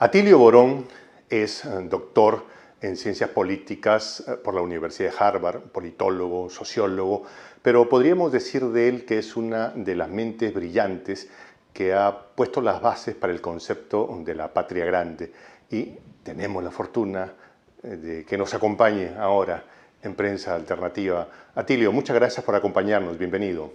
Atilio Borón es doctor en ciencias políticas por la Universidad de Harvard, politólogo, sociólogo, pero podríamos decir de él que es una de las mentes brillantes que ha puesto las bases para el concepto de la patria grande. Y tenemos la fortuna de que nos acompañe ahora en Prensa Alternativa. Atilio, muchas gracias por acompañarnos. Bienvenido.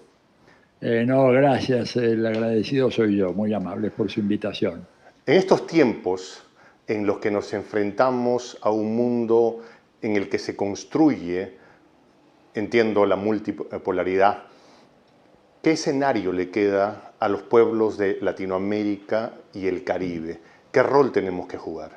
No, gracias. El agradecido soy yo. Muy amable por su invitación. En estos tiempos en los que nos enfrentamos a un mundo en el que se construye, entiendo, la multipolaridad, ¿qué escenario le queda a los pueblos de Latinoamérica y el Caribe? ¿Qué rol tenemos que jugar?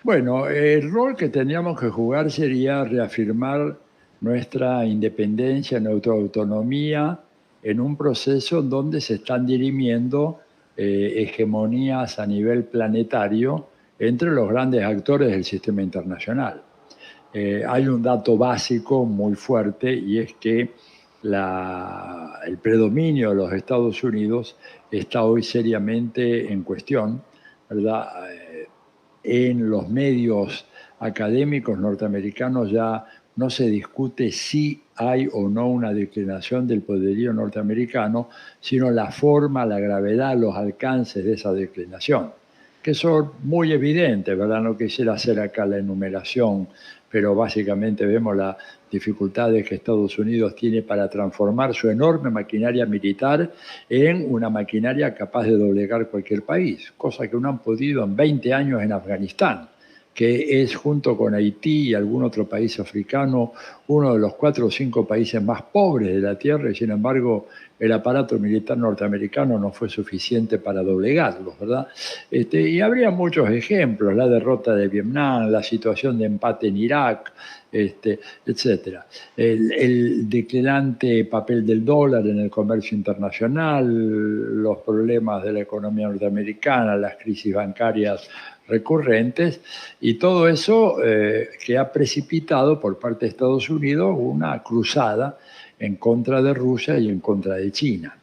Bueno, el rol que tendríamos que jugar sería reafirmar nuestra independencia, nuestra autonomía en un proceso donde se están dirimiendo hegemonías a nivel planetario entre los grandes actores del sistema internacional. Hay un dato básico muy fuerte y es que el predominio de los Estados Unidos está hoy seriamente en cuestión, ¿verdad? En los medios académicos norteamericanos ya no se discute si hay o no una declinación del poderío norteamericano, sino la forma, la gravedad, los alcances de esa declinación, que son muy evidentes, ¿verdad? No quisiera hacer acá la enumeración, pero básicamente vemos las dificultades que Estados Unidos tiene para transformar su enorme maquinaria militar en una maquinaria capaz de doblegar cualquier país, cosa que no han podido en 20 años en Afganistán, que es, junto con Haití y algún otro país africano, uno de los 4 o 5 países más pobres de la Tierra, y sin embargo el aparato militar norteamericano no fue suficiente para doblegarlos, ¿verdad? Y habría muchos ejemplos: la derrota de Vietnam, la situación de empate en Irak, etcétera. El declinante papel del dólar en el comercio internacional, los problemas de la economía norteamericana, las crisis bancarias recurrentes, y todo eso que ha precipitado por parte de Estados Unidos una cruzada en contra de Rusia y en contra de China.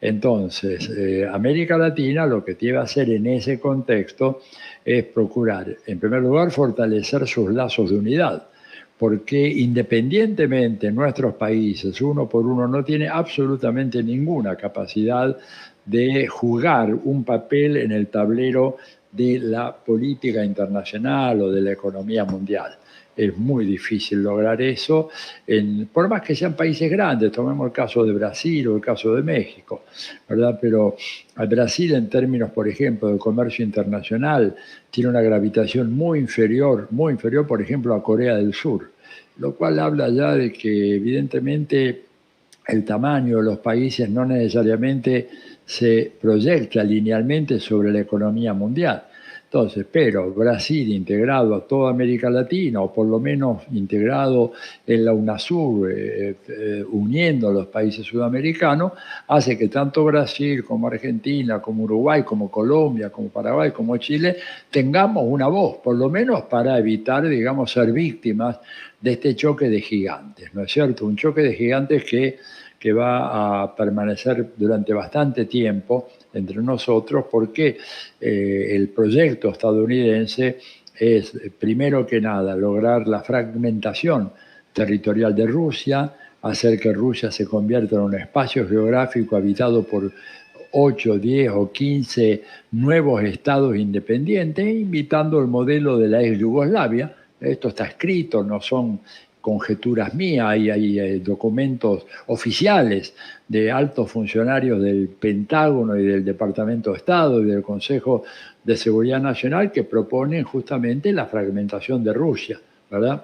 Entonces, América Latina lo que debe hacer en ese contexto es procurar, en primer lugar, fortalecer sus lazos de unidad, porque independientemente nuestros países, uno por uno, no tiene absolutamente ninguna capacidad de jugar un papel en el tablero de la política internacional o de la economía mundial. Es muy difícil lograr eso, por más que sean países grandes. Tomemos el caso de Brasil o el caso de México, ¿verdad? Pero Brasil, en términos, por ejemplo, de comercio internacional, tiene una gravitación muy inferior, por ejemplo, a Corea del Sur, lo cual habla ya de que evidentemente el tamaño de los países no necesariamente se proyecta linealmente sobre la economía mundial. Entonces, pero Brasil integrado a toda América Latina, o por lo menos integrado en la UNASUR, uniendo a los países sudamericanos, hace que tanto Brasil como Argentina, como Uruguay, como Colombia, como Paraguay, como Chile, tengamos una voz, por lo menos para evitar, digamos, ser víctimas de este choque de gigantes, ¿no es cierto? Un choque de gigantes que va a permanecer durante bastante tiempo entre nosotros, porque el proyecto estadounidense es, primero que nada, lograr la fragmentación territorial de Rusia, hacer que Rusia se convierta en un espacio geográfico habitado por 8, 10 o 15 nuevos estados independientes, imitando el modelo de la ex Yugoslavia. Esto está escrito, no son conjeturas mías, hay documentos oficiales de altos funcionarios del Pentágono y del Departamento de Estado y del Consejo de Seguridad Nacional que proponen justamente la fragmentación de Rusia, ¿verdad?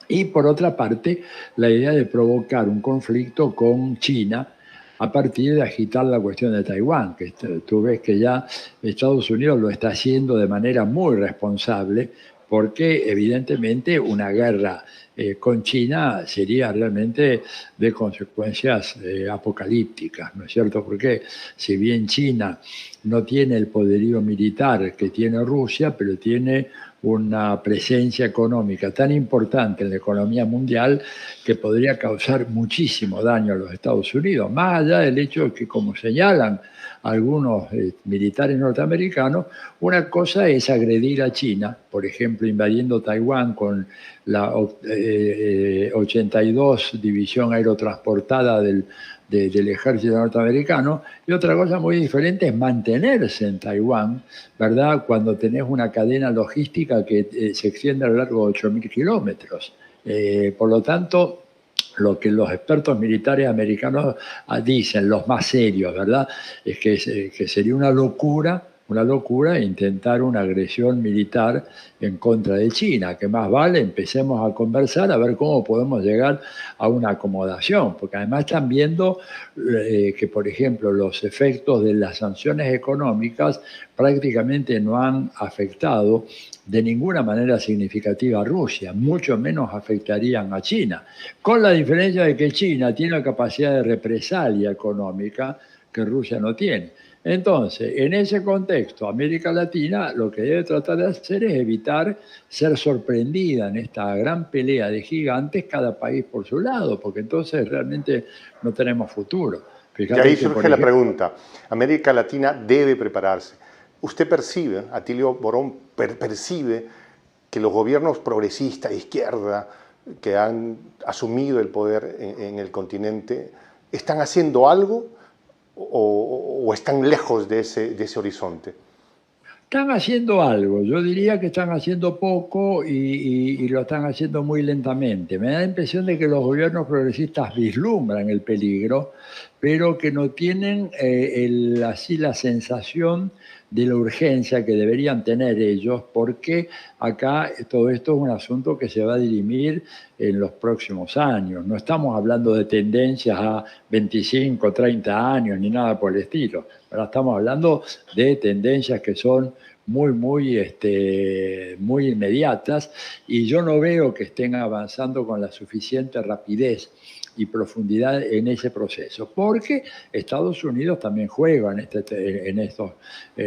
Y por otra parte, la idea de provocar un conflicto con China a partir de agitar la cuestión de Taiwán, que tú ves que ya Estados Unidos lo está haciendo de manera muy responsable, porque evidentemente una guerra con China sería realmente de consecuencias apocalípticas, ¿no es cierto? Porque si bien China no tiene el poderío militar que tiene Rusia, pero tiene una presencia económica tan importante en la economía mundial que podría causar muchísimo daño a los Estados Unidos, más allá del hecho de que, como señalan algunos militares norteamericanos, una cosa es agredir a China, por ejemplo, invadiendo Taiwán con la 82 División Aerotransportada del ejército norteamericano, y otra cosa muy diferente es mantenerse en Taiwán, ¿verdad? Cuando tenés una cadena logística que se extiende a lo largo de 8.000 kilómetros. Por lo tanto, lo que los expertos militares americanos dicen, los más serios, ¿verdad? Es que sería una locura intentar una agresión militar en contra de China, que más vale empecemos a conversar a ver cómo podemos llegar a una acomodación, porque además están viendo que, por ejemplo, los efectos de las sanciones económicas prácticamente no han afectado de ninguna manera significativa a Rusia, mucho menos afectarían a China, con la diferencia de que China tiene la capacidad de represalia económica que Rusia no tiene. Entonces, en ese contexto, América Latina lo que debe tratar de hacer es evitar ser sorprendida en esta gran pelea de gigantes, cada país por su lado, porque entonces realmente no tenemos futuro. Y ahí surge la pregunta, ¿América Latina debe prepararse? ¿Usted percibe, Atilio Borón, percibe que los gobiernos progresistas de izquierda que han asumido el poder en el continente están haciendo algo o están lejos de ese horizonte? Están haciendo algo, yo diría que están haciendo poco y lo están haciendo muy lentamente. Me da la impresión de que los gobiernos progresistas vislumbran el peligro, pero que no tienen así la sensación de la urgencia que deberían tener ellos, porque acá todo esto es un asunto que se va a dirimir en los próximos años. No estamos hablando de tendencias a 25, 30 años, ni nada por el estilo. Ahora estamos hablando de tendencias que son muy inmediatas, y yo no veo que estén avanzando con la suficiente rapidez y profundidad en ese proceso, porque Estados Unidos también juega en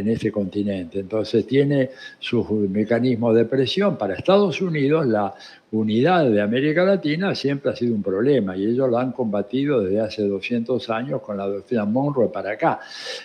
este continente, entonces tiene sus mecanismos de presión. Para Estados Unidos la unidad de América Latina siempre ha sido un problema, y ellos lo han combatido desde hace 200 años con la doctrina Monroe para acá.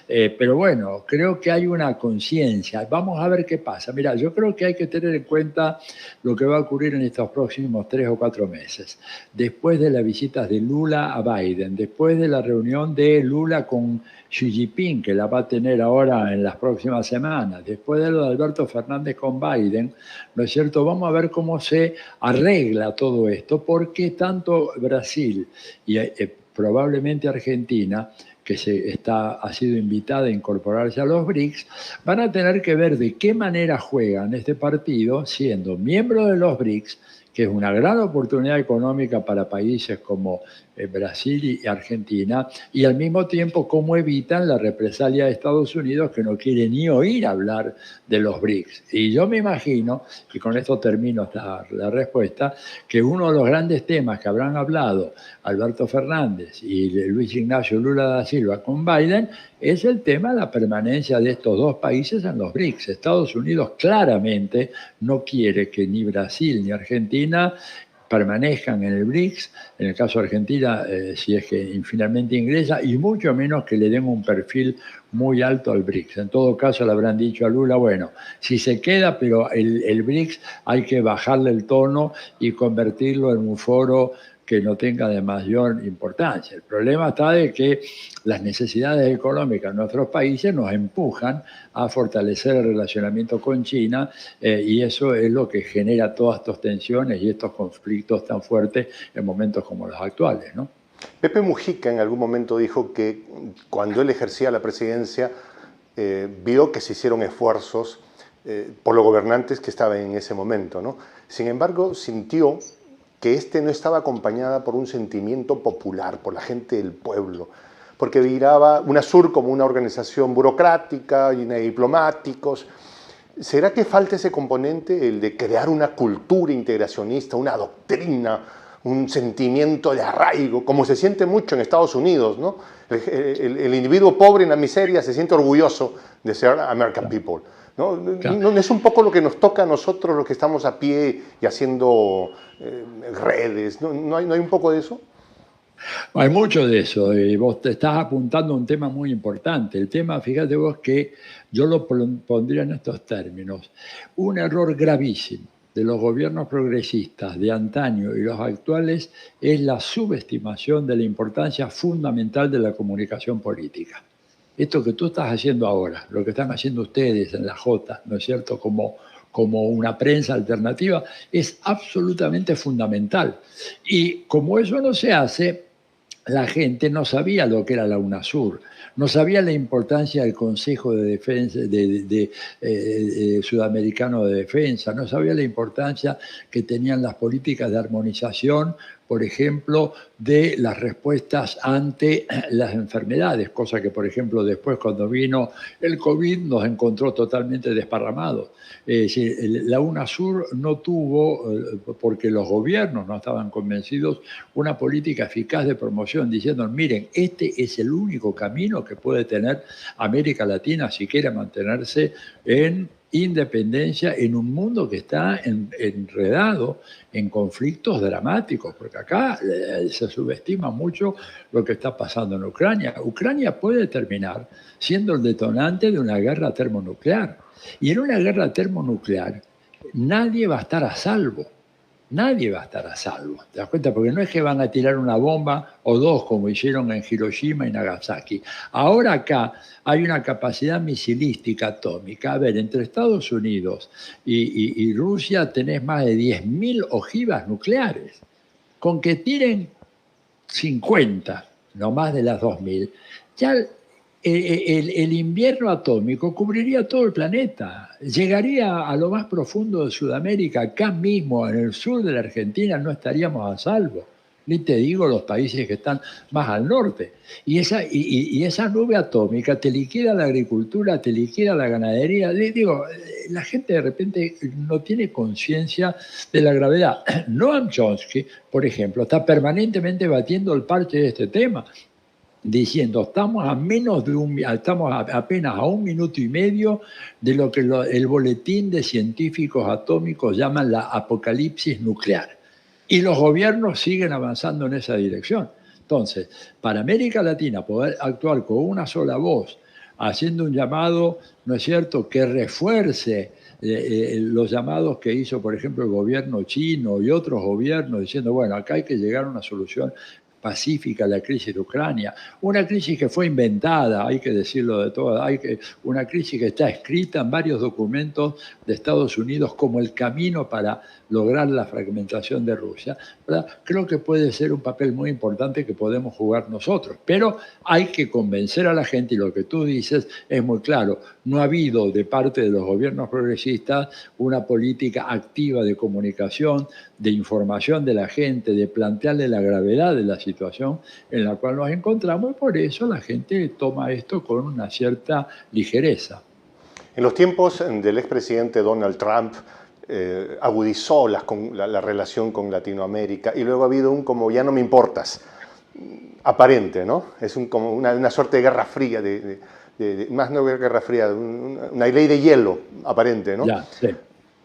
Pero bueno, creo que hay una conciencia. Vamos a ver qué pasa. Mira, yo creo que hay que tener en cuenta lo que va a ocurrir en estos próximos 3 o 4 meses. Después de las visitas de Lula a Biden, después de la reunión de Lula con Xi Jinping, que la va a tener ahora en las próximas semanas, después de lo de Alberto Fernández con Biden, ¿no es cierto? Vamos a ver cómo se arregla todo esto, porque tanto Brasil y probablemente Argentina, que ha sido invitada a incorporarse a los BRICS, van a tener que ver de qué manera juegan este partido siendo miembros de los BRICS, que es una gran oportunidad económica para países como Brasil y Argentina, y al mismo tiempo cómo evitan la represalia de Estados Unidos, que no quiere ni oír hablar de los BRICS. Y yo me imagino, y con esto termino la respuesta, que uno de los grandes temas que habrán hablado Alberto Fernández y Luis Ignacio Lula da Silva con Biden es el tema de la permanencia de estos dos países en los BRICS. Estados Unidos claramente no quiere que ni Brasil ni Argentina permanezcan en el BRICS, en el caso de Argentina, si es que finalmente ingresa, y mucho menos que le den un perfil muy alto al BRICS. En todo caso, le habrán dicho a Lula, bueno, si se queda, pero el BRICS hay que bajarle el tono y convertirlo en un foro que no tenga de mayor importancia. El problema está de que las necesidades económicas de nuestros países nos empujan a fortalecer el relacionamiento con China, y eso es lo que genera todas estas tensiones y estos conflictos tan fuertes en momentos como los actuales, ¿no? Pepe Mujica en algún momento dijo que cuando él ejercía la presidencia vio que se hicieron esfuerzos por los gobernantes que estaban en ese momento, ¿no? Sin embargo, sintió que no estaba acompañada por un sentimiento popular, por la gente del pueblo, porque miraba UNASUR como una organización burocrática, llena de diplomáticos. ¿Será que falta ese componente, el de crear una cultura integracionista, una doctrina un sentimiento de arraigo, como se siente mucho en Estados Unidos, ¿no? El individuo pobre en la miseria se siente orgulloso de ser American people, ¿no? ¿No es un poco lo que nos toca a nosotros, los que estamos a pie y haciendo redes? ¿No hay un poco de eso? Hay mucho de eso, y vos te estás apuntando a un tema muy importante. El tema, fíjate vos, que yo lo pondría en estos términos. Un error gravísimo de los gobiernos progresistas de antaño y los actuales es la subestimación de la importancia fundamental de la comunicación política. Esto que tú estás haciendo ahora, lo que están haciendo ustedes en la J, ¿no es cierto?, como una prensa alternativa, es absolutamente fundamental. Y como eso no se hace, la gente no sabía lo que era la UNASUR, no sabía la importancia del Consejo de Defensa Sudamericano de Defensa, no sabía la importancia que tenían las políticas de armonización, por ejemplo, de las respuestas ante las enfermedades, cosa que, por ejemplo, después cuando vino el COVID nos encontró totalmente desparramados. La UNASUR no tuvo, porque los gobiernos no estaban convencidos, una política eficaz de promoción, diciendo, miren, este es el único camino que puede tener América Latina si quiere mantenerse en independencia en un mundo que está enredado en conflictos dramáticos, porque acá se subestima mucho lo que está pasando en Ucrania. Ucrania puede terminar siendo el detonante de una guerra termonuclear. Y en una guerra termonuclear nadie va a estar a salvo. Nadie va a estar a salvo, ¿te das cuenta? Porque no es que van a tirar una bomba o dos como hicieron en Hiroshima y Nagasaki. Ahora acá hay una capacidad misilística atómica. A ver, entre Estados Unidos y Rusia tenés más de 10.000 ojivas nucleares. Con que tiren 50, no más de las 2.000, ya el invierno atómico cubriría todo el planeta, llegaría a lo más profundo de Sudamérica, acá mismo en el sur de la Argentina no estaríamos a salvo, ni te digo los países que están más al norte. Y esa nube atómica te liquida la agricultura, te liquida la ganadería. Digo, la gente de repente no tiene conciencia de la gravedad. Noam Chomsky, por ejemplo, está permanentemente batiendo el parche de este tema, diciendo, estamos apenas a 1 minuto y medio de lo que el boletín de científicos atómicos llaman la apocalipsis nuclear. Y los gobiernos siguen avanzando en esa dirección. Entonces, para América Latina poder actuar con una sola voz, haciendo un llamado, ¿no es cierto?, que refuerce los llamados que hizo, por ejemplo, el gobierno chino y otros gobiernos, diciendo, bueno, acá hay que llegar a una solución pacífica la crisis de Ucrania, una crisis que fue inventada, hay que decirlo de todo, una crisis que está escrita en varios documentos de Estados Unidos como el camino para lograr la fragmentación de Rusia, ¿verdad? Creo que puede ser un papel muy importante que podemos jugar nosotros, pero hay que convencer a la gente, y lo que tú dices es muy claro, no ha habido de parte de los gobiernos progresistas una política activa de comunicación, de información de la gente, de plantearle la gravedad de la situación en la cual nos encontramos, y por eso la gente toma esto con una cierta ligereza. En los tiempos del expresidente Donald Trump, agudizó la relación con Latinoamérica, y luego ha habido un como ya no me importas, aparente, ¿no? Es como una suerte de guerra fría, más no guerra fría, una ley de hielo aparente, ¿no? Ya, sí.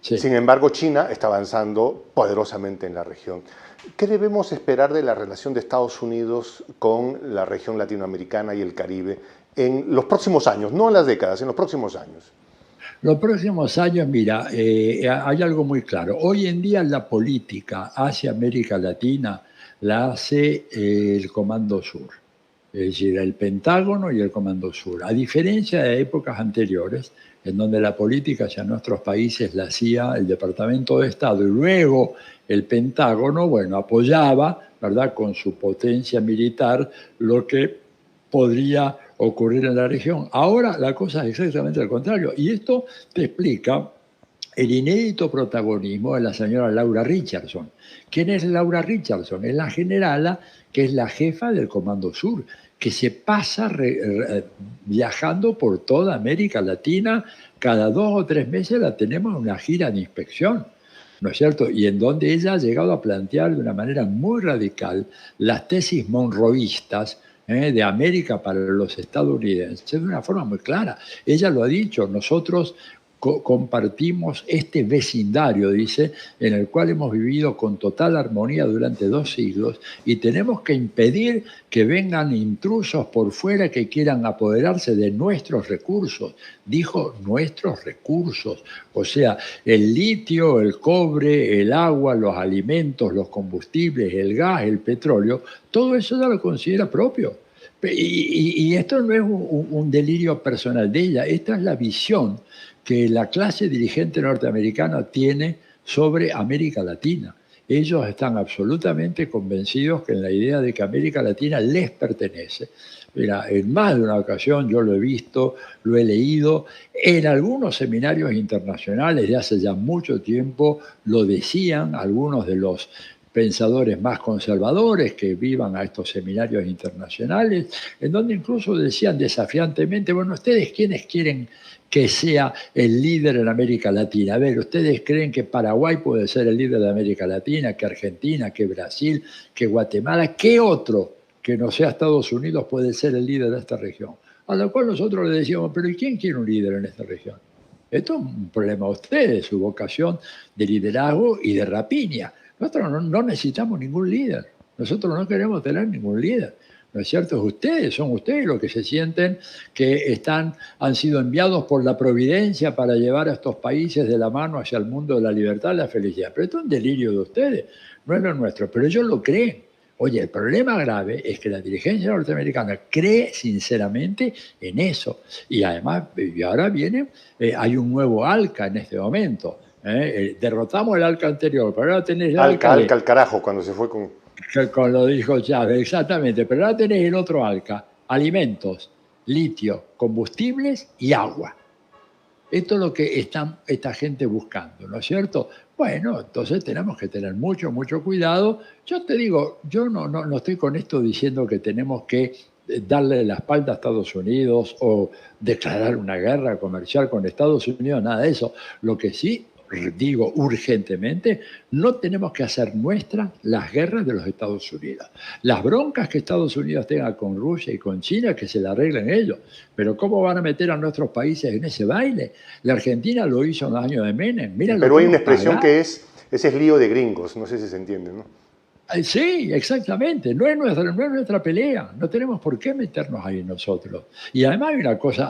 Sí. Sin embargo, China está avanzando poderosamente en la región. ¿Qué debemos esperar de la relación de Estados Unidos con la región latinoamericana y el Caribe en los próximos años, no en las décadas, en los próximos años? Los próximos años, mira, hay algo muy claro. Hoy en día la política hacia América Latina la hace el Comando Sur, es decir, el Pentágono y el Comando Sur. A diferencia de épocas anteriores, en donde la política hacia nuestros países la hacía el Departamento de Estado y luego el Pentágono, bueno, apoyaba, ¿verdad?, con su potencia militar lo que podría ocurrir en la región. Ahora la cosa es exactamente al contrario, y esto te explica el inédito protagonismo de la señora Laura Richardson. ¿Quién es Laura Richardson? Es la generala que es la jefa del Comando Sur, que se pasa viajando por toda América Latina. Cada 2 o 3 meses la tenemos en una gira de inspección. ¿no es cierto? Y en donde ella ha llegado a plantear de una manera muy radical las tesis monroístas de América para los estadounidenses de una forma muy clara. Ella lo ha dicho, nosotros compartimos este vecindario, dice, en el cual hemos vivido con total armonía durante 2 siglos y tenemos que impedir que vengan intrusos por fuera que quieran apoderarse de nuestros recursos. Dijo nuestros recursos, o sea, el litio, el cobre, el agua, los alimentos, los combustibles, el gas, el petróleo, todo eso ya lo considera propio. Y esto no es un delirio personal de ella, esta es la visión que la clase dirigente norteamericana tiene sobre América Latina. Ellos están absolutamente convencidos que en la idea de que América Latina les pertenece. Mira, en más de una ocasión yo lo he visto, lo he leído, en algunos seminarios internacionales de hace ya mucho tiempo lo decían algunos de los pensadores más conservadores que vivan a estos seminarios internacionales, en donde incluso decían desafiantemente, bueno, ¿ustedes quiénes quieren que sea el líder en América Latina? A ver, ¿ustedes creen que Paraguay puede ser el líder de América Latina, que Argentina, que Brasil, que Guatemala? ¿Qué otro que no sea Estados Unidos puede ser el líder de esta región? A lo cual nosotros le decíamos, pero ¿y quién quiere un líder en esta región? Esto es un problema de ustedes, su vocación de liderazgo y de rapiña. Nosotros no necesitamos ningún líder. Nosotros no queremos tener ningún líder. ¿No es cierto? Son ustedes los que se sienten que han sido enviados por la providencia para llevar a estos países de la mano hacia el mundo de la libertad y la felicidad. Pero esto es un delirio de ustedes, no es lo nuestro. Pero ellos lo creen. Oye, el problema grave es que la dirigencia norteamericana cree sinceramente en eso. Y además, y ahora viene, hay un nuevo ALCA en este momento. Derrotamos el ALCA anterior, pero ahora tenés el ALCA al carajo, cuando se fue con lo dijo Chávez, exactamente. Pero ahora tenés el otro ALCA: alimentos, litio, combustibles y agua. Esto es lo que están esta gente buscando, ¿no es cierto? Bueno, entonces tenemos que tener mucho, mucho cuidado. Yo te digo, yo no estoy con esto diciendo que tenemos que darle la espalda a Estados Unidos o declarar una guerra comercial con Estados Unidos, nada de eso. Lo que sí digo urgentemente, no tenemos que hacer nuestras las guerras de los Estados Unidos. Las broncas que Estados Unidos tenga con Rusia y con China, que se la arreglen ellos. Pero ¿cómo van a meter a nuestros países en ese baile? La Argentina lo hizo en los años de Menem. Mira, pero hay una expresión que ese es lío de gringos, no sé si se entiende, ¿no? Sí, exactamente. No es nuestra pelea. No tenemos por qué meternos ahí nosotros. Y además hay una cosa,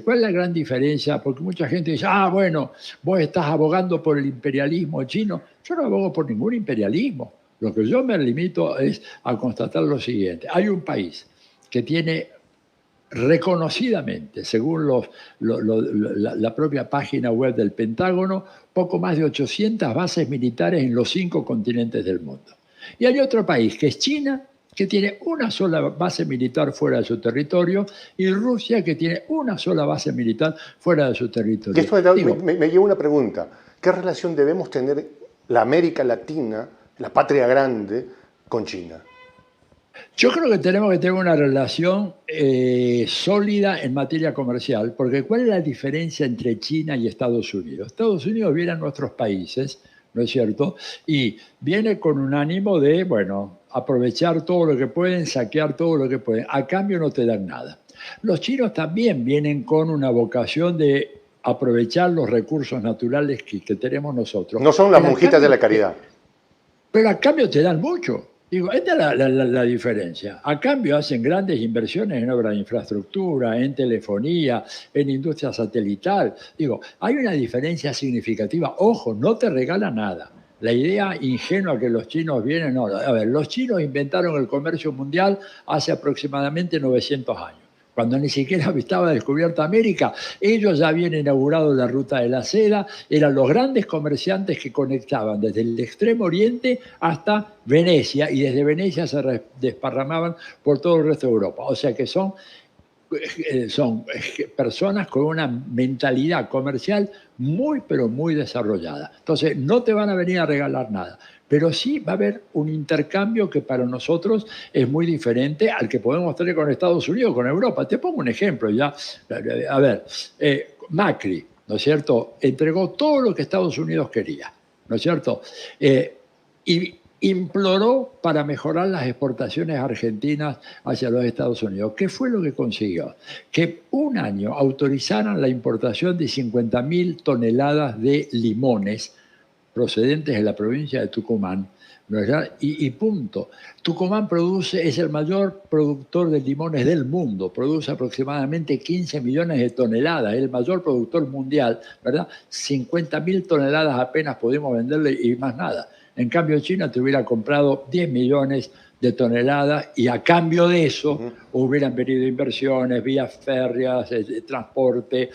¿cuál es la gran diferencia? Porque mucha gente dice, bueno, vos estás abogando por el imperialismo chino. Yo no abogo por ningún imperialismo. Lo que yo me limito es a constatar lo siguiente. Hay un país que tiene reconocidamente, según la propia página web del Pentágono, poco más de 800 bases militares en los 5 continentes del mundo. Y hay otro país, que es China, que tiene una sola base militar fuera de su territorio, y Rusia, que tiene una sola base militar fuera de su territorio. Y esto me lleva una pregunta. ¿Qué relación debemos tener la América Latina, la patria grande, con China? Yo creo que tenemos que tener una relación sólida en materia comercial, porque ¿cuál es la diferencia entre China y Estados Unidos? Estados Unidos viene a nuestros países, ¿no es cierto? Y viene con un ánimo de, aprovechar todo lo que pueden, saquear todo lo que pueden. A cambio no te dan nada. Los chinos también vienen con una vocación de aprovechar los recursos naturales que tenemos nosotros. No son las monjitas de la caridad. Pero a cambio te dan mucho. Digo, esta es la diferencia. A cambio hacen grandes inversiones en obras de infraestructura, en telefonía, en industria satelital. Digo, hay una diferencia significativa. Ojo, no te regala nada. La idea ingenua que los chinos vienen, no. A ver, los chinos inventaron el comercio mundial hace aproximadamente 900 años. Cuando ni siquiera estaba descubierta América, ellos ya habían inaugurado la ruta de la seda, eran los grandes comerciantes que conectaban desde el extremo oriente hasta Venecia, y desde Venecia se desparramaban por todo el resto de Europa. O sea que son personas con una mentalidad comercial muy, pero muy desarrollada. Entonces, no te van a venir a regalar nada, pero sí va a haber un intercambio que para nosotros es muy diferente al que podemos tener con Estados Unidos, con Europa. Te pongo un ejemplo ya. A ver, Macri, ¿no es cierto?, entregó todo lo que Estados Unidos quería. ¿no es cierto? Y imploró para mejorar las exportaciones argentinas hacia los Estados Unidos. ¿Qué fue lo que consiguió? Que un año autorizaran la importación de 50.000 toneladas de limones procedentes de la provincia de Tucumán, ¿no es verdad? Y punto. Tucumán es el mayor productor de limones del mundo, produce aproximadamente 15 millones de toneladas, es el mayor productor mundial, ¿verdad? 50.000 toneladas apenas pudimos venderle y más nada. En cambio, China te hubiera comprado 10 millones de toneladas y a cambio de eso hubieran venido inversiones, vías férreas, transporte,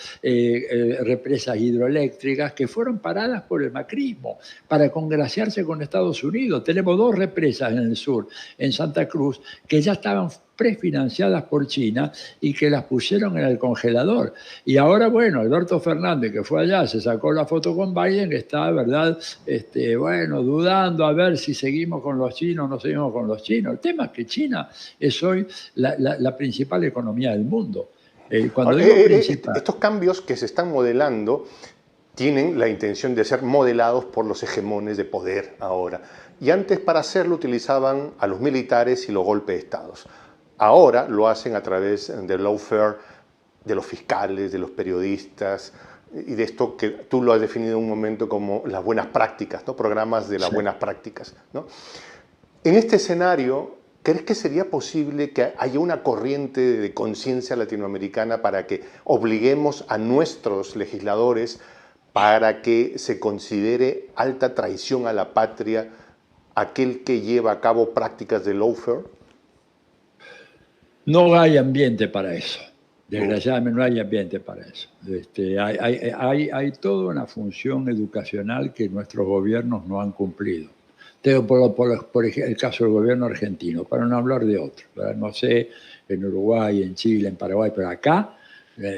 represas hidroeléctricas que fueron paradas por el macrismo para congraciarse con Estados Unidos. Tenemos 2 represas en el sur, en Santa Cruz, que ya estaban prefinanciadas por China y que las pusieron en el congelador. Y ahora, bueno, Alberto Fernández, que fue allá, se sacó la foto con Biden, está, ¿verdad?, bueno, dudando a ver si seguimos con los chinos o no seguimos con los chinos. El tema es que China es hoy la principal economía del mundo. Ahora, estos cambios que se están modelando tienen la intención de ser modelados por los hegemones de poder ahora. Y antes, para hacerlo, utilizaban a los militares y los golpes de estados. Ahora lo hacen a través del lawfare, de los fiscales, de los periodistas y de esto que tú lo has definido en un momento como las buenas prácticas, ¿no? Programas de las buenas prácticas, ¿no? En este escenario, ¿crees que sería posible que haya una corriente de conciencia latinoamericana para que obliguemos a nuestros legisladores para que se considere alta traición a la patria aquel que lleva a cabo prácticas de lawfare? No hay ambiente para eso. Desgraciadamente no hay ambiente para eso. Hay toda una función educacional que nuestros gobiernos no han cumplido. Tengo por ejemplo, el caso del gobierno argentino, para no hablar de otro. No sé, en Uruguay, en Chile, en Paraguay, pero acá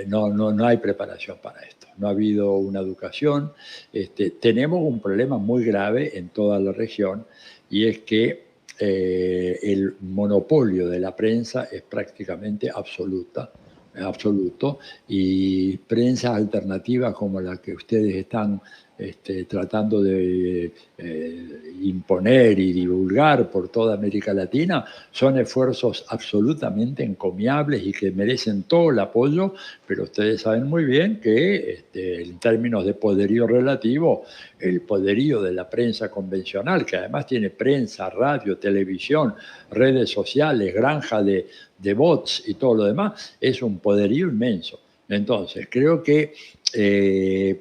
no hay preparación para esto. No ha habido una educación. Tenemos un problema muy grave en toda la región y es que el monopolio de la prensa es prácticamente absoluto, y prensa alternativas como la que ustedes están tratando de imponer y divulgar por toda América Latina son esfuerzos absolutamente encomiables y que merecen todo el apoyo, pero ustedes saben muy bien que en términos de poderío relativo, el poderío de la prensa convencional, que además tiene prensa, radio, televisión, redes sociales, granja de bots y todo lo demás, es un poderío inmenso. Entonces, creo que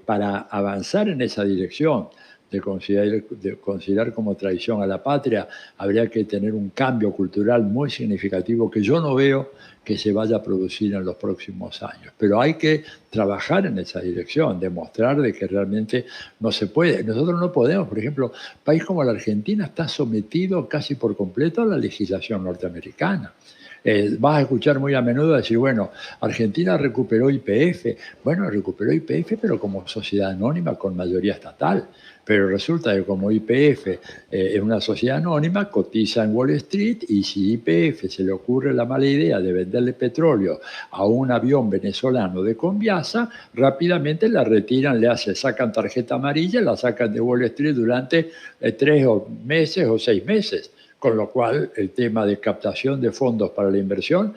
para avanzar en esa dirección de considerar como traición a la patria, habría que tener un cambio cultural muy significativo que yo no veo que se vaya a producir en los próximos años. Pero hay que trabajar en esa dirección, demostrar de que realmente no se puede. Nosotros no podemos, por ejemplo, un país como la Argentina está sometido casi por completo a la legislación norteamericana. Vas a escuchar muy a menudo decir, bueno, Argentina recuperó YPF. Bueno, recuperó YPF, pero como sociedad anónima con mayoría estatal. Pero resulta que como YPF es una sociedad anónima, cotiza en Wall Street, y si YPF se le ocurre la mala idea de venderle petróleo a un avión venezolano de Conviasa, rápidamente la retiran, sacan tarjeta amarilla, la sacan de Wall Street durante 3 meses o 6 meses. Con lo cual el tema de captación de fondos para la inversión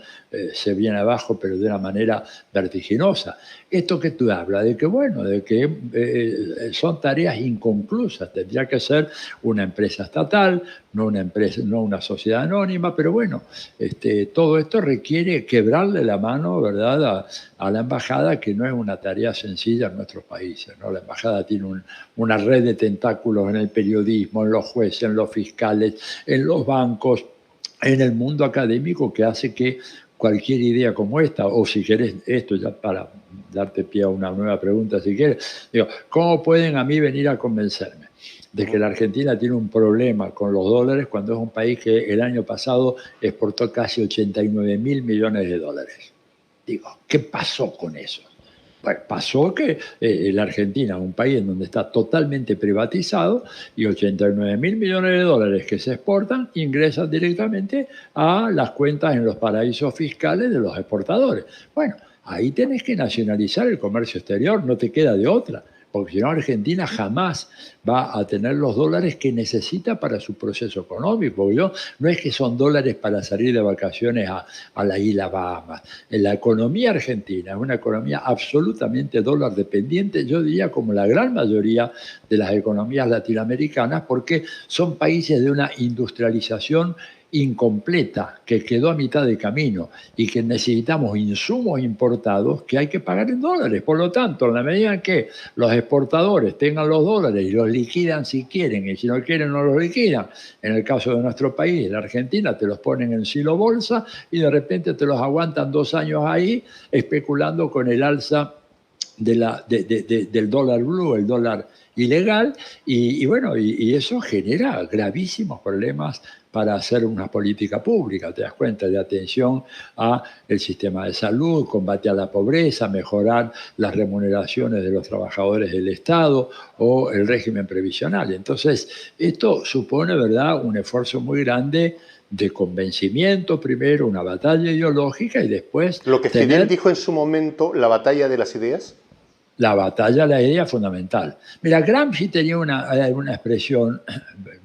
se viene abajo, pero de una manera vertiginosa. Esto que tú hablas, de que bueno, de que son tareas inconclusas, tendría que ser una empresa estatal, no una sociedad anónima, pero bueno, todo esto requiere quebrarle la mano, ¿verdad?, a la embajada, que no es una tarea sencilla en nuestros países, ¿no? La embajada tiene una red de tentáculos en el periodismo, en los jueces, en los fiscales, en los bancos, en el mundo académico, que hace que cualquier idea como esta, o si querés, esto ya para darte pie a una nueva pregunta, si quieres, digo, ¿cómo pueden a mí venir a convencerme de que la Argentina tiene un problema con los dólares cuando es un país que el año pasado exportó casi 89.000 millones de dólares? Digo, ¿qué pasó con eso? Bueno, pasó que la Argentina, un país en donde está totalmente privatizado, y 89.000 millones de dólares que se exportan ingresan directamente a las cuentas en los paraísos fiscales de los exportadores. Bueno, ahí tenés que nacionalizar el comercio exterior, no te queda de otra. porque si no Argentina jamás va a tener los dólares que necesita para su proceso económico. No es que son dólares para salir de vacaciones a la isla Bahamas. La economía argentina es una economía absolutamente dólar dependiente, yo diría como la gran mayoría de las economías latinoamericanas, porque son países de una industrialización incompleta, que quedó a mitad de camino y que necesitamos insumos importados que hay que pagar en dólares. Por lo tanto, en la medida en que los exportadores tengan los dólares y los liquidan si quieren, y si no quieren no los liquidan, en el caso de nuestro país, la Argentina, te los ponen en silo bolsa y de repente te los aguantan 2 años ahí especulando con el alza del dólar blue, el dólar ilegal, y bueno, y eso genera gravísimos problemas para hacer una política pública, te das cuenta, de atención al sistema de salud, combate a la pobreza, mejorar las remuneraciones de los trabajadores del Estado o el régimen previsional. Entonces, esto supone, ¿verdad?, un esfuerzo muy grande de convencimiento primero, una batalla ideológica y después... Lo que Fidel dijo en su momento, la batalla de las ideas. La batalla de la idea fundamental. Mira, Gramsci tenía una expresión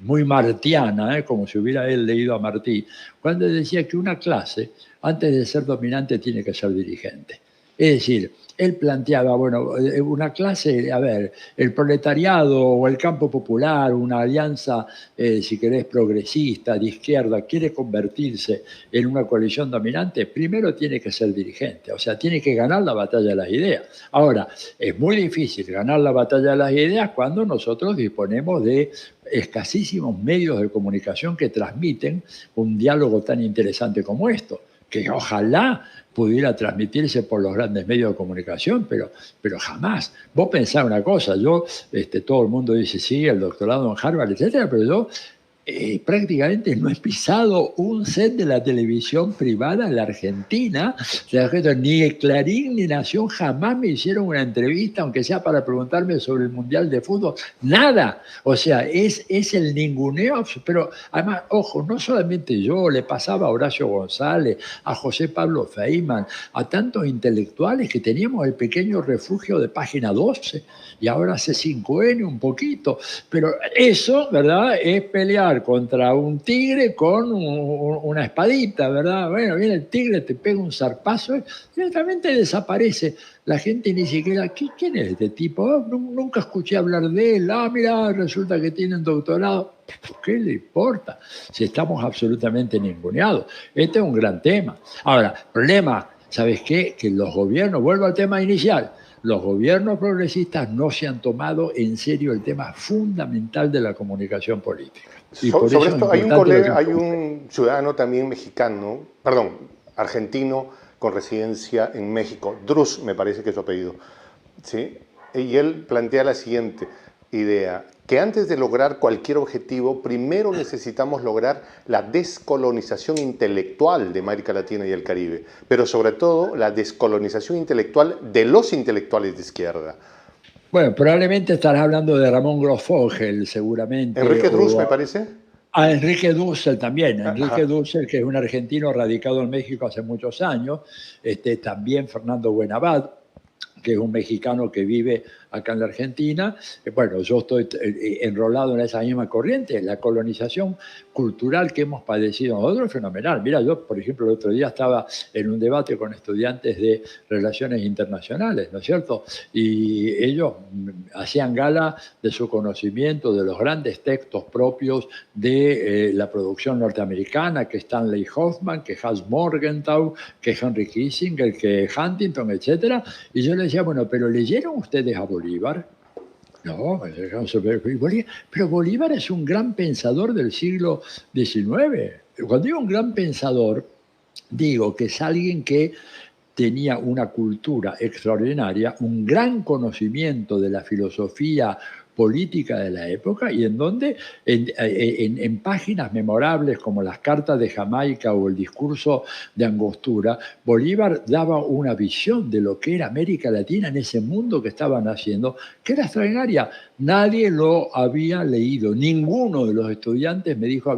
muy martiana, como si hubiera él leído a Martí, cuando decía que una clase, antes de ser dominante, tiene que ser dirigente. Es decir, él planteaba, bueno, una clase, a ver, el proletariado o el campo popular, una alianza, si querés, progresista, de izquierda, quiere convertirse en una coalición dominante, primero tiene que ser dirigente, o sea, tiene que ganar la batalla de las ideas. Ahora, es muy difícil ganar la batalla de las ideas cuando nosotros disponemos de escasísimos medios de comunicación que transmiten un diálogo tan interesante como esto, que ojalá pudiera transmitirse por los grandes medios de comunicación, pero jamás. Vos pensás una cosa, todo el mundo dice, sí, el doctorado en Harvard, etcétera, pero yo prácticamente no he pisado un set de la televisión privada en la Argentina. Ni Clarín ni Nación jamás me hicieron una entrevista, aunque sea para preguntarme sobre el Mundial de Fútbol. Nada. O sea, es el ninguneo. Pero además, ojo, no solamente yo, le pasaba a Horacio González, a José Pablo Feynman, a tantos intelectuales que teníamos el pequeño refugio de Página 12 y ahora C5N un poquito. Pero eso, ¿verdad?, es pelear contra un tigre con una espadita, ¿verdad? Bueno, viene el tigre, te pega un zarpazo y directamente desaparece. La gente ni siquiera, ¿quién es este tipo? Nunca escuché hablar de él. Mira, resulta que tiene un doctorado. ¿Qué le importa? Si estamos absolutamente ninguneados. Este es un gran tema. Ahora, problema, ¿sabes qué? Que los gobiernos, vuelvo al tema inicial, los gobiernos progresistas no se han tomado en serio el tema fundamental de la comunicación política. Sobre esto hay un ciudadano también mexicano, argentino, con residencia en México, Drus me parece que es su apellido, ¿sí? Y él plantea la siguiente idea, que antes de lograr cualquier objetivo, primero necesitamos lograr la descolonización intelectual de América Latina y el Caribe, pero sobre todo la descolonización intelectual de los intelectuales de izquierda. Bueno, probablemente estarás hablando de Ramón Grossfogel, seguramente. Enrique Drus, me parece. Enrique Dussel también. Enrique Dussel, que es un argentino radicado en México hace muchos años. También Fernando Buenabad, que es un mexicano que vive acá en la Argentina. Bueno, yo estoy enrolado en esa misma corriente. La colonización cultural que hemos padecido nosotros es fenomenal. Mira, yo, por ejemplo, el otro día estaba en un debate con estudiantes de Relaciones Internacionales, ¿no es cierto? Y ellos hacían gala de su conocimiento de los grandes textos propios de la producción norteamericana, que Stanley Hoffman, que Hans Morgenthau, que Henry Kissinger, que Huntington, etc. Y yo les decía, bueno, pero ¿leyeron ustedes a Bolívar? No, pero Bolívar es un gran pensador del siglo XIX. Cuando digo un gran pensador, digo que es alguien que tenía una cultura extraordinaria, un gran conocimiento de la filosofía política de la época y en donde en páginas memorables como las cartas de Jamaica o el discurso de Angostura, Bolívar daba una visión de lo que era América Latina en ese mundo que estaban haciendo, que era extraordinaria. Nadie lo había leído, ninguno de los estudiantes me dijo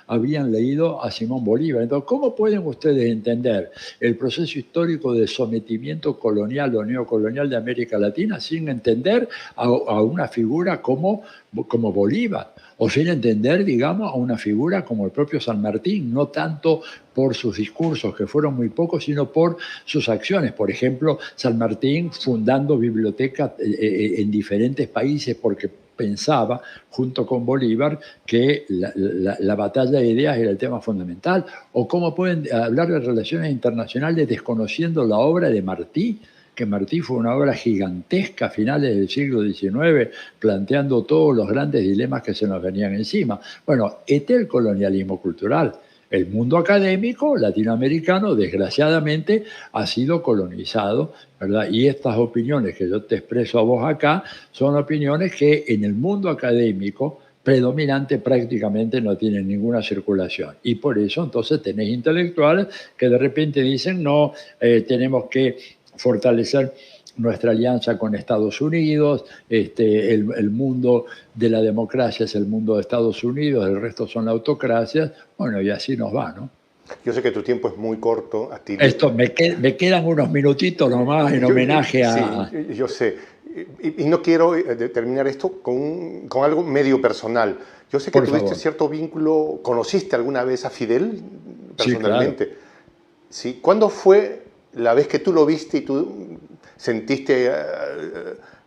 habían leído a Simón Bolívar. Entonces, ¿cómo pueden ustedes entender el proceso histórico de sometimiento colonial o neocolonial de América Latina sin entender a una figura como Bolívar? O sin entender, digamos, a una figura como el propio San Martín, no tanto por sus discursos, que fueron muy pocos, sino por sus acciones. Por ejemplo, San Martín fundando bibliotecas en diferentes países porque pensaba, junto con Bolívar, que la batalla de ideas era el tema fundamental. O cómo pueden hablar de relaciones internacionales desconociendo la obra de Martí, que Martí fue una obra gigantesca a finales del siglo XIX, planteando todos los grandes dilemas que se nos venían encima. Bueno, este es el colonialismo cultural. El mundo académico latinoamericano, desgraciadamente, ha sido colonizado, ¿verdad? Y estas opiniones que yo te expreso a vos acá son opiniones que en el mundo académico predominante prácticamente no tienen ninguna circulación. Y por eso entonces tenés intelectuales que de repente dicen, no, tenemos que fortalecer nuestra alianza con Estados Unidos, el mundo de la democracia es el mundo de Estados Unidos, el resto son autocracias, bueno, y así nos va, ¿no? Yo sé que tu tiempo es muy corto, Atilio. Esto, me quedan unos minutitos nomás en homenaje a... Sí, yo sé. Y no quiero terminar esto con algo medio personal. Yo sé que Por tuviste favor. cierto vínculo, ¿conociste alguna vez a Fidel personalmente? Sí, claro. ¿Sí? ¿Cuándo fue la vez que tú lo viste y tú sentiste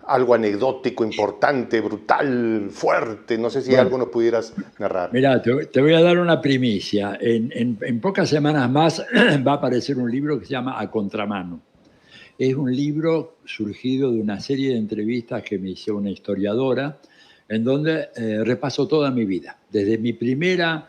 algo anecdótico, importante, brutal, fuerte? No sé si algo nos pudieras narrar. Mira, te voy a dar una primicia. En pocas semanas más va a aparecer un libro que se llama A Contramano. Es un libro surgido de una serie de entrevistas que me hizo una historiadora, en donde repaso toda mi vida, desde mi primer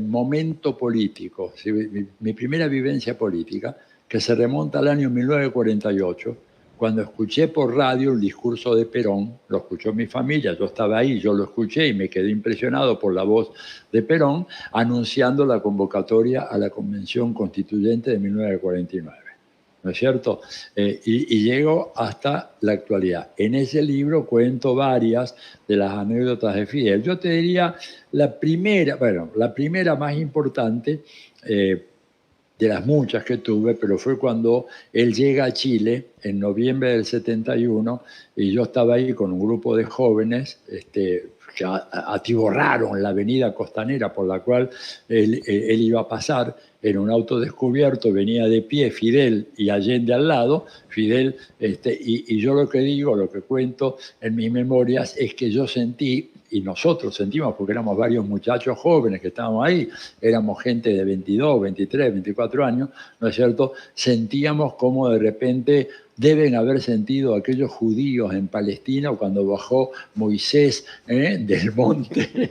momento político, ¿sí? mi primera vivencia política, que se remonta al año 1948, cuando escuché por radio el discurso de Perón. Lo escuchó mi familia, yo estaba ahí, yo lo escuché y me quedé impresionado por la voz de Perón anunciando la convocatoria a la Convención Constituyente de 1949. ¿No es cierto? Y llego hasta la actualidad. En ese libro cuento varias de las anécdotas de Fidel. Yo te diría la primera más importante, de las muchas que tuve, pero fue cuando él llega a Chile en noviembre del 71 y yo estaba ahí con un grupo de jóvenes que atiborraron la avenida costanera por la cual él iba a pasar en un auto descubierto, venía de pie Fidel y Allende al lado, Fidel, y yo lo que digo, lo que cuento en mis memorias es que yo sentí, y nosotros sentimos, porque éramos varios muchachos jóvenes que estábamos ahí, éramos gente de 22, 23, 24 años, ¿no es cierto? Sentíamos como de repente deben haber sentido aquellos judíos en Palestina cuando bajó Moisés del monte,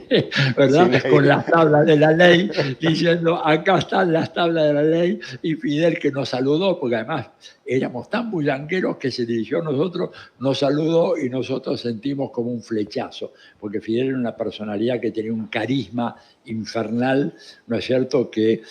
¿verdad? Sí, Con las tablas de la ley, diciendo, acá están las tablas de la ley, y Fidel que nos saludó, porque además éramos tan bullangueros que se dirigió a nosotros, nos saludó y nosotros sentimos como un flechazo, porque Fidel era una personalidad que tenía un carisma infernal, ¿no es cierto? Que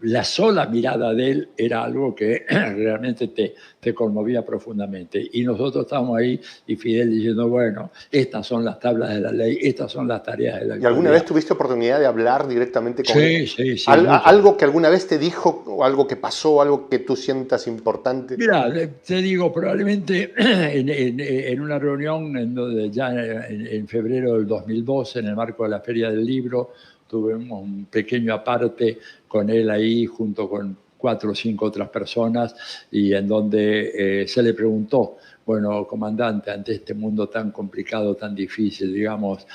la sola mirada de él era algo que realmente te conmovía profundamente. Y nosotros estábamos ahí y Fidel diciendo, bueno, estas son las tablas de la ley, estas son las tareas de la actualidad. ¿Y alguna vez tuviste oportunidad de hablar directamente con él? Sí. ¿Algo que alguna vez te dijo, o algo que pasó, algo que tú sientas importante? Mira, te digo, probablemente en una reunión ya en febrero del 2012, en el marco de la Feria del Libro, tuvimos un pequeño aparte con él ahí junto con 4 o 5 otras personas y en donde se le preguntó, bueno, comandante, ante este mundo tan complicado, tan difícil, digamos,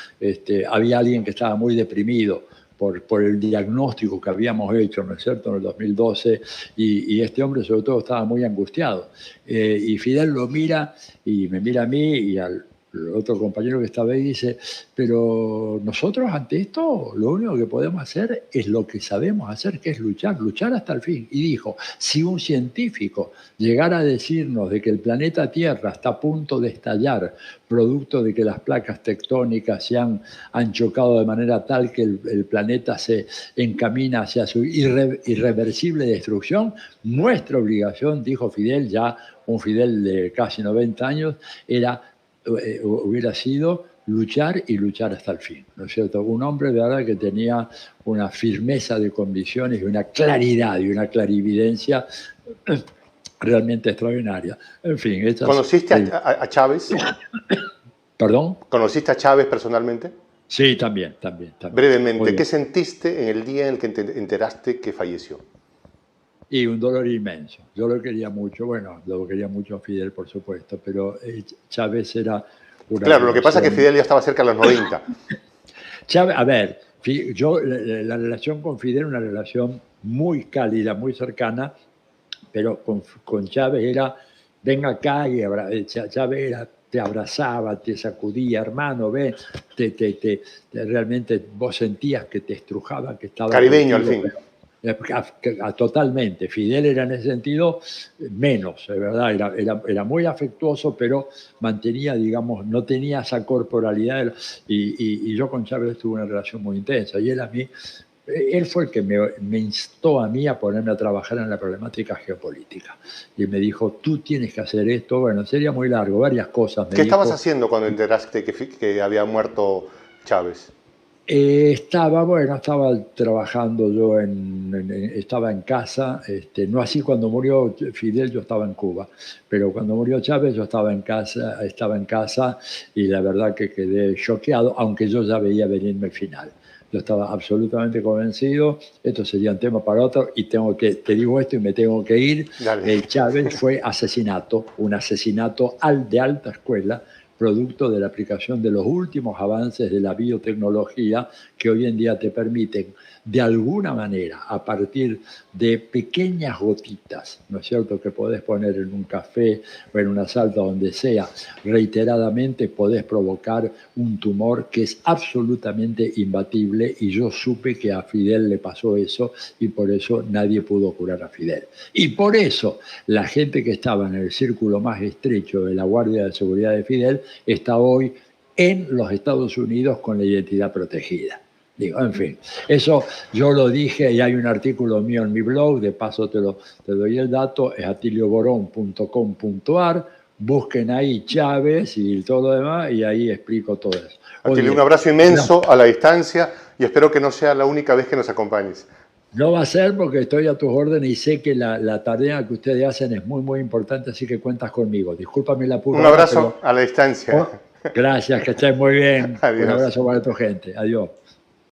había alguien que estaba muy deprimido por el diagnóstico que habíamos hecho, ¿no es cierto?, en el 2012, y este hombre sobre todo estaba muy angustiado. Y Fidel lo mira y me mira a mí y al el otro compañero que estaba ahí dice, pero nosotros ante esto lo único que podemos hacer es lo que sabemos hacer, que es luchar, luchar hasta el fin. Y dijo, si un científico llegara a decirnos de que el planeta Tierra está a punto de estallar, producto de que las placas tectónicas han chocado de manera tal que el planeta se encamina hacia su irreversible destrucción, nuestra obligación, dijo Fidel, ya un Fidel de casi 90 años, hubiera sido luchar y luchar hasta el fin, ¿no es cierto? Un hombre de verdad que tenía una firmeza de convicciones y una claridad y una clarividencia realmente extraordinaria. En fin, ¿Conociste a Chávez? ¿Perdón? ¿Conociste a Chávez personalmente? Sí, también. Brevemente, ¿qué sentiste en el día en el que te enteraste que falleció? Y un dolor inmenso. Yo lo quería mucho, bueno, lo quería mucho a Fidel, por supuesto, pero Chávez era una... Claro, lo que pasa es que Fidel ya estaba cerca de los 90. Chávez, a ver, yo la relación con Fidel era una relación muy cálida, muy cercana, pero con Chávez era, venga acá, y Chávez te abrazaba, te sacudía, hermano, ven, realmente vos sentías que te estrujaba, que estaba... Caribeño al fin. Totalmente. Fidel era en ese sentido menos, de verdad, era muy afectuoso, pero mantenía, digamos, no tenía esa corporalidad, y yo con Chávez tuve una relación muy intensa, y él fue el que me instó a mí a ponerme a trabajar en la problemática geopolítica. Y me dijo, tú tienes que hacer esto. Bueno, sería muy largo, varias cosas. ¿Qué estabas haciendo cuando enteraste que había muerto Chávez? Estaba trabajando yo, estaba en casa, no así cuando murió Fidel, yo estaba en Cuba, pero cuando murió Chávez yo estaba en casa y la verdad que quedé choqueado, aunque yo ya veía venirme el final. Yo estaba absolutamente convencido, esto sería un tema para otro, y te digo esto y me tengo que ir. Chávez fue un asesinato de alta escuela, producto de la aplicación de los últimos avances de la biotecnología que hoy en día te permiten, de alguna manera, a partir de pequeñas gotitas, ¿no es cierto?, que podés poner en un café o en una salsa, donde sea, reiteradamente podés provocar un tumor que es absolutamente imbatible, y yo supe que a Fidel le pasó eso, y por eso nadie pudo curar a Fidel. Y por eso la gente que estaba en el círculo más estrecho de la Guardia de Seguridad de Fidel está hoy en los Estados Unidos con la identidad protegida. Digo, en fin, eso yo lo dije, y hay un artículo mío en mi blog, de paso te doy el dato, es atilioborón.com.ar, busquen ahí Chávez y todo lo demás, y ahí explico todo eso. Atilio, un abrazo inmenso a la distancia, y espero que no sea la única vez que nos acompañes. No va a ser, porque estoy a tus órdenes y sé que la tarea que ustedes hacen es muy, muy importante, así que cuentas conmigo. Discúlpame la pura. Un abrazo a la distancia. Gracias, que estés muy bien. Adiós. Un abrazo para tu gente. Adiós.